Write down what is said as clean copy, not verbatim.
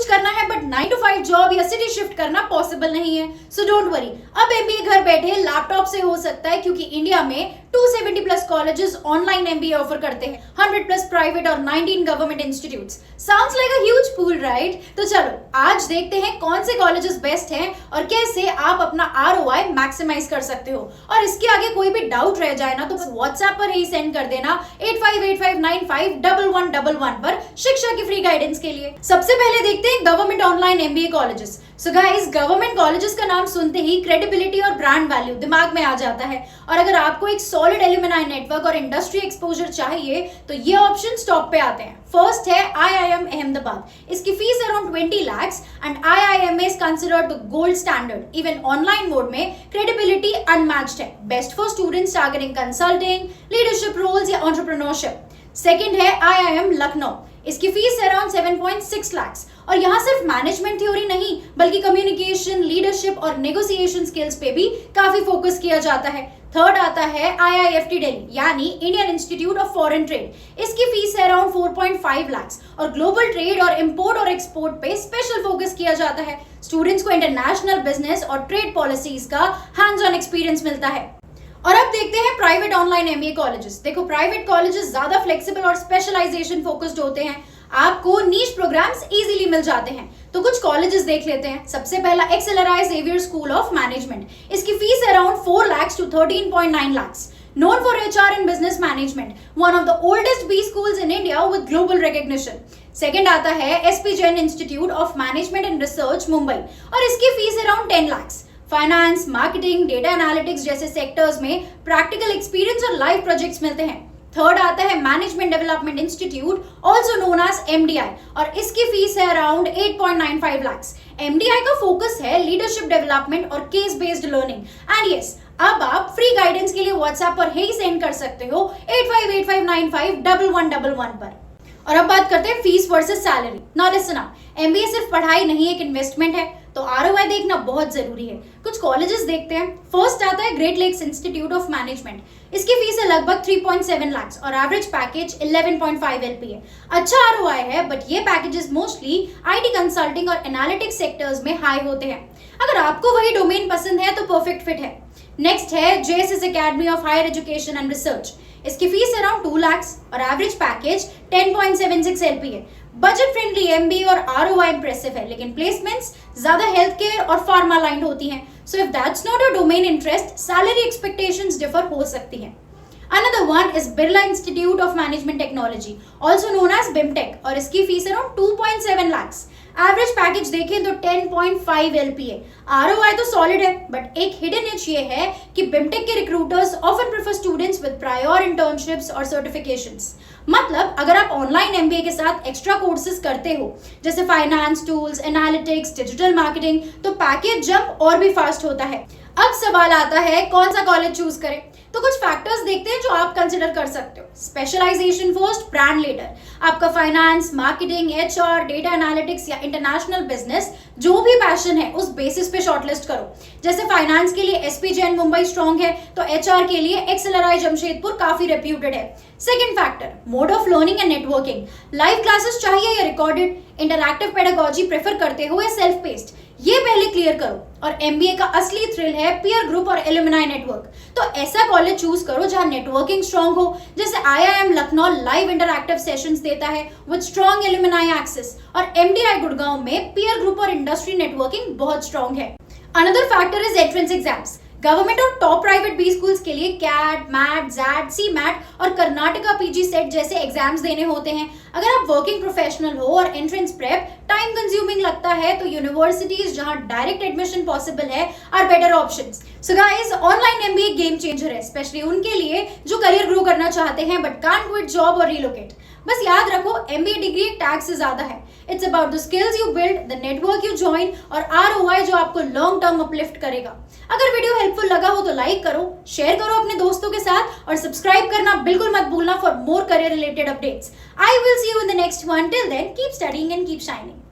Switch करना है but 9 to 5 job या सिटी शिफ्ट करना पॉसिबल नहीं है, सो डोंट वरी। अब एमबीए घर बैठे लैपटॉप से हो सकता है क्योंकि इंडिया में 270 plus colleges online MBA offer करते हैं, 100 प्लस प्राइवेट और 19 government institutes. Sounds like a huge pool, right? तो चलो आज देखते हैं कौन से कॉलेजेस बेस्ट हैं और कैसे आप अपना आरओआई मैक्सिमाइज कर सकते हो। और इसके आगे कोई भी डाउट रह जाए ना तो बस व्हाट्सएप पर ही सेंड कर देना 8585951111 पर शिक्षा की फ्री गाइडेंस के लिए। सबसे पहले देखते हैं government online MBA colleges. So guys, government colleges का नाम सुनते ही क्रेडिबिलिटी और ब्रांड वैल्यू दिमाग में आ जाता है, और अगर आपको एक सॉलिड एलुमनाई नेटवर्क और इंडस्ट्री एक्सपोजर चाहिए तो ये ऑप्शन टॉप पे आते हैं। फर्स्ट है आईआईएम अहमदाबाद। इसकी fees around 20 lakhs and IIM is considered the gold standard. Even online mode में क्रेडिबिलिटी अनमैच्ड है, best for students targeting consulting, leadership roles या एंटरप्रेन्योरशिप। सेकंड है आईआईएम लखनऊ। इसकी फीस अराउंड 7.6 lakhs और यहाँ सिर्फ मैनेजमेंट थ्योरी नहीं बल्कि कम्युनिकेशन, लीडरशिप और नेगोशिएशन स्किल्स पे भी काफी फोकस किया जाता है। थर्ड आता है आईआईएफटी दिल्ली यानी Indian institute of foreign trade. इसकी फीस है अराउंड 4.5 lakhs और ग्लोबल ट्रेड और इंपोर्ट और एक्सपोर्ट पे स्पेशल फोकस किया जाता है। स्टूडेंट्स को इंटरनेशनल बिजनेस और ट्रेड पॉलिसीज का हैंड्स ऑन एक्सपीरियंस मिलता है। और अब देखते हैं प्राइवेट ऑनलाइन एमबीए कॉलेजेस। देखो, प्राइवेट कॉलेजेस ज्यादा फ्लेक्सिबल और स्पेशलाइजेशन फोकस्ड होते हैं, आपको नीश प्रोग्राम्स इजीली मिल जाते हैं। तो कुछ कॉलेजेस देख लेते हैं। सबसे पहला एक्सेलराई जेवियर स्कूल ऑफ मैनेजमेंट। इसकी fees around 4 lakhs to 13.9 lakhs। Known for HR and business management, one of the oldest B schools in India with global recognition. Second आता है SP Jain Institute of Management and Research Mumbai और इसकी fees around 10 lakhs। Finance, marketing, data analytics जैसे sectors में practical experience और live projects मिलते हैं। Third आता है management development institute also known as MDI और इसकी फीस है अराउंड 8.95 lakhs। एमडीआई का फोकस है लीडरशिप डेवलपमेंट और case based learning. And yes, अब आप फ्री गाइडेंस के लिए व्हाट्सएप पर ही सेंड कर सकते हो 8585951111 पर। और अब बात करते हैं fees versus salary. Now listen up, MBA सिर्फ पढ़ाई नहीं एक इन्वेस्टमेंट है, तो आरओआई देखना बहुत जरूरी है। कुछ कॉलेजेस देखते हैं। फर्स्ट आता है great lakes institute of management. इसकी फीस है लगभग 3.7 lakhs और एवरेज पैकेज 11.5 LPA। अच्छा आरओआई है बट ये पैकेजेस मोस्टली आईटी कंसल्टिंग और एनालिटिक्स सेक्टर्स में हाई होते हैं। अगर आपको वही डोमेन पसंद है तो परफेक्ट फिट है। नेक्स्ट है JSS academy of higher education and research. इसकी फीस अराउंड 2 lakhs और average package 10.76 LPA। Budget friendly MBA और आरओआई इंप्रेसिव है, लेकिन प्लेसमेंट्स ज्यादा हेल्थ केयर और फार्मा अलाइंड होती हैं। So if that's not your domain interest, salary expectations differ हो सकती हैं। Another one is Birla Institute of Management Technology, also known as BIMTech, और इसकी fees around 2.7 lakhs। Average package देखें तो 10.5 LPA। आरओआई तो सॉलिड है बट एक हिडन एज ये है कि बिमटेक के recruiters often prefer students with prior internships और सर्टिफिकेशंस। मतलब अगर आप ऑनलाइन एमबीए के साथ एक्स्ट्रा कोर्सेज करते हो जैसे finance, tools, analytics, digital marketing, तो पैकेज जंप और भी फास्ट होता है। अब सवाल आता है कौन सा कॉलेज चूज करें। तो कुछ फैक्टर्स देखते हैं जो आप कंसिडर कर सकते हो। Specialisation first, brand leader. आपका finance, marketing, HR, data analytics या इंटरनेशनल बिजनेस जो भी पैशन है उस बेसिस पे शॉर्टलिस्ट करो। जैसे फाइनेंस के लिए एसपी जैन मुंबई स्ट्रॉन्ग है, तो एचआर के लिए एक्सेलराई जमशेदपुर काफी रेप्यूटेड है। Second factor, mode of learning and networking. Live classes चाहिए या रिकॉर्डेड, इंटरैक्टिव पेडागोजी प्रेफर करते हो या सेल्फ पेस्ड, ये पहले क्लियर करो। और एमबीए का असली थ्रिल है पीयर ग्रुप और एलुमनाई नेटवर्क, तो ऐसा कॉलेज चूज करो जहां नेटवर्किंग स्ट्रांग हो। जैसे IIM Lucknow live interactive sessions देता है विद स्ट्रांग एलुमनाई एक्सेस, और एमडीआई गुड़गांव में पीयर ग्रुप और इंडस्ट्री नेटवर्किंग बहुत स्ट्रांग है। Another factor is entrance exams. Government और टॉप प्राइवेट बी स्कूल्स के लिए कैट, मैट, जैट, सी मैट और कर्नाटका पीजी सेट जैसे एग्जाम्स देने होते हैं। अगर आप वर्किंग प्रोफेशनल हो और एंट्रेंस प्रेप टाइम कंज्यूमिंग लगता है तो यूनिवर्सिटीज जहां डायरेक्ट एडमिशन पॉसिबल है are better options. So guys, online MBA game changer है, स्पेशली उनके लिए जो करियर ग्रो करना चाहते हैं बट कांट क्विट जॉब और रिलोकेट। बस याद रखो, एमबीए डिग्री एक टैग से ज्यादा है। It's about the skills you build, the network you join और आरओआई जो आपको लॉन्ग टर्म अपलिफ्ट करेगा। अगर वीडियो हेल्पफुल लगा हो तो लाइक करो, शेयर करो अपने दोस्तों के साथ और सब्सक्राइब करना बिल्कुल मत भूलना for more career related updates. I will see you in the next one. Till then keep studying and keep shining.